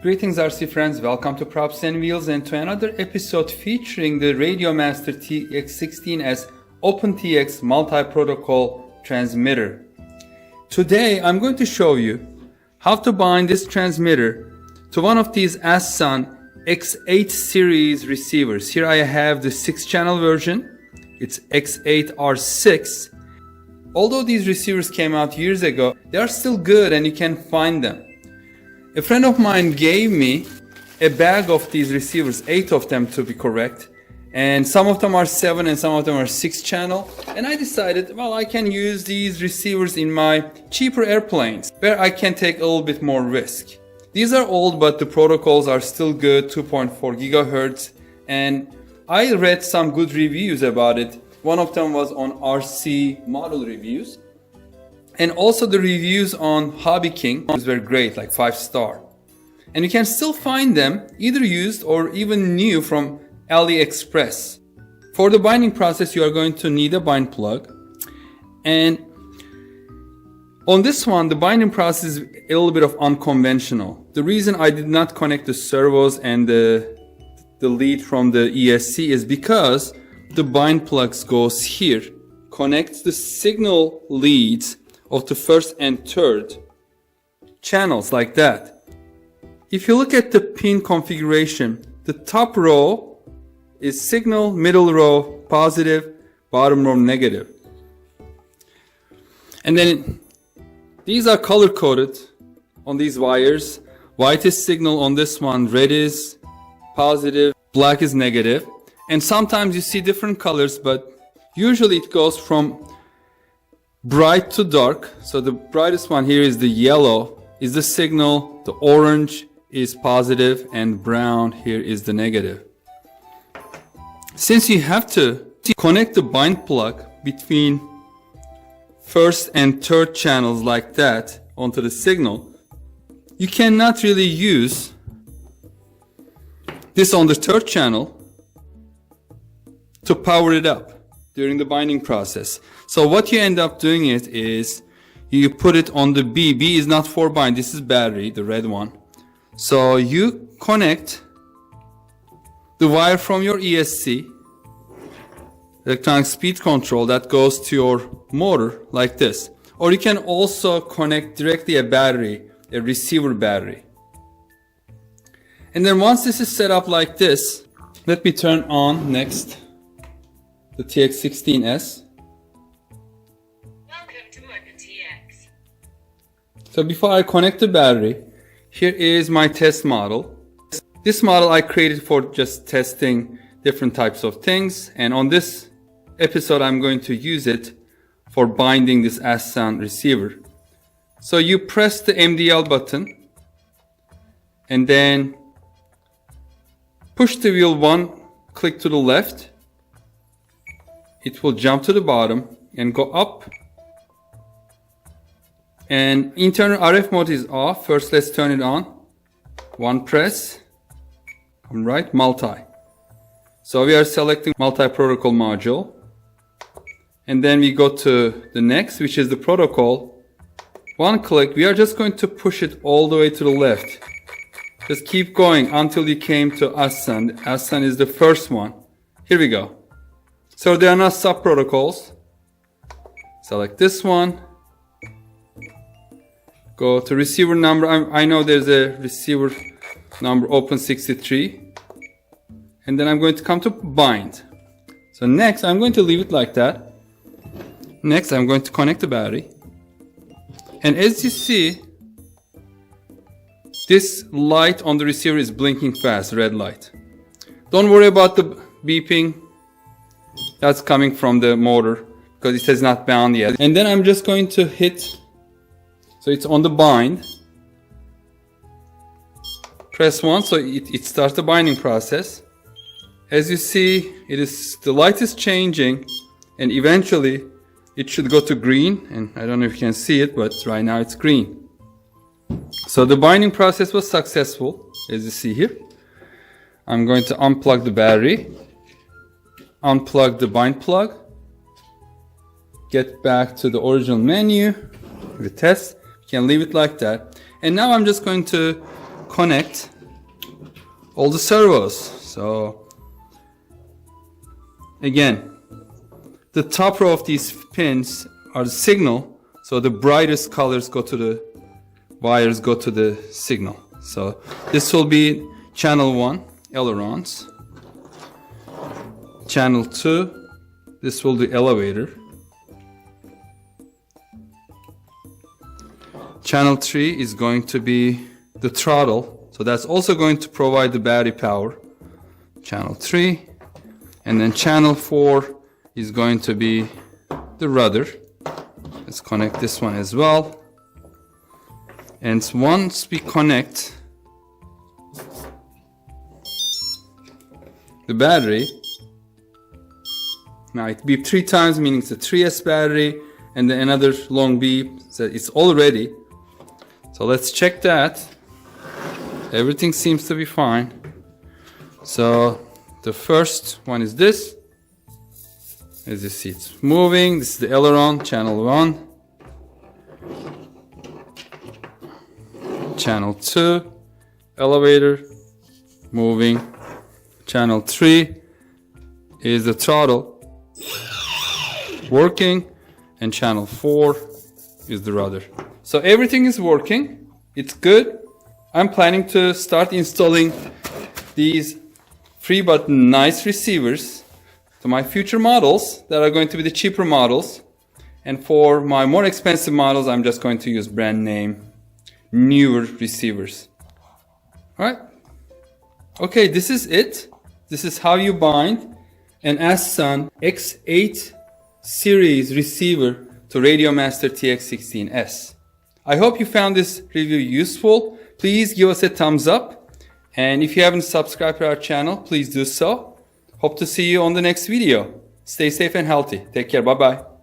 Greetings RC friends, welcome to Props and Wheels and to another episode featuring the RadioMaster TX16S OpenTX multi-protocol transmitter. Today I'm going to show you how to bind this transmitter to one of these Assan X8 Series receivers. Here I have the 6-channel version, it's X8R6. Although these receivers came out years ago, they are still good and you can find them. A friend of mine gave me a bag of these receivers, 8 of them to be correct, and some of them are 7 and some of them are 6 channel, and I decided, well, I can use these receivers in my cheaper airplanes where I can take a little bit more risk. These are old, but the protocols are still good, 2.4 gigahertz, and I read some good reviews about it. One of them was on RC model reviews. And also the reviews on Hobby King were great, like 5-star. And you can still find them either used or even new from AliExpress. For the binding process, you are going to need a bind plug. And on this one, the binding process is a little bit of unconventional. The reason I did not connect the servos and the lead from the ESC is because the bind plugs goes here, connects the signal leads of the first and third channels like that. If you look at the pin configuration, the top row is signal, middle row positive, bottom row negative. And then these are color coded on these wires. White is signal on this one, red is positive, black is negative. And sometimes you see different colors, but usually it goes from bright to dark. So the brightest one here is the yellow is the signal, the orange is positive, and brown here is the negative. Since you have to connect the bind plug between first and third channels like that onto the signal, you cannot really use this on the third channel to power it up during the binding process. So what you end up doing is you put it on the B. B is not for bind, this is battery, the red one. So you connect the wire from your ESC, electronic speed control, that goes to your motor like this. Or you can also connect directly a battery, a receiver battery. And then once this is set up like this, let me turn on next the TX16S. Welcome to OpenTX. So before I connect the battery, here is my test model. This model I created for just testing different types of things, and on this episode I'm going to use it for binding this Assan receiver. So you press the MDL button and then push the wheel one click to the left. It will jump to the bottom and go up. And internal RF mode is off. First let's turn it on. One press. Alright, multi. So we are selecting multi-protocol module. And then we go to the next, which is the protocol. One click, we are just going to push it all the way to the left. Just keep going until you came to Assan. Assan is the first one. Here we go. So there are not sub-protocols. Select this one. Go to receiver number. I know there's a receiver number open 63. And then I'm going to come to bind. So next I'm going to leave it like that. Next I'm going to connect the battery. And as you see, this light on the receiver is blinking fast, red light. Don't worry about the beeping. That's coming from the motor because it has not bound yet. And then I'm just going to hit, so it's on the bind. Press 1 so it starts the binding process. As you see, the light is changing and eventually it should go to green, and I don't know if you can see it, but right now it's green. So the binding process was successful, as you see here. I'm going to unplug the battery, unplug the bind plug, get back to the original menu, the test. You can leave it like that. And now I'm just going to connect all the servos. So again, the top row of these pins are the signal, so the brightest colors go to the wires, go to the signal. So this will be channel 1 ailerons, channel 2, this will be elevator, channel 3 is going to be the throttle, so that's also going to provide the battery power, channel 3, and then channel 4 is going to be the rudder. Let's connect this one as well. And once we connect the battery, now it beep 3 times, meaning it's a 3S battery, and then another long beep, so it's all ready. So let's check that. Everything seems to be fine. So the first one is this. As you see, it's moving. This is the aileron, channel 1. Channel 2, elevator, moving. Channel 3 is the throttle, working. And channel 4 is the rudder. So everything is working. It's good. I'm planning to start installing these free but nice receivers to my future models that are going to be the cheaper models. And for my more expensive models, I'm just going to use brand name, newer receivers. Alright. Okay, this is it. This is how you bind an Assan X8 Series receiver to RadioMaster TX16S. I hope you found this review useful. Please give us a thumbs up. And if you haven't subscribed to our channel, please do so. Hope to see you on the next video. Stay safe and healthy. Take care. Bye-bye.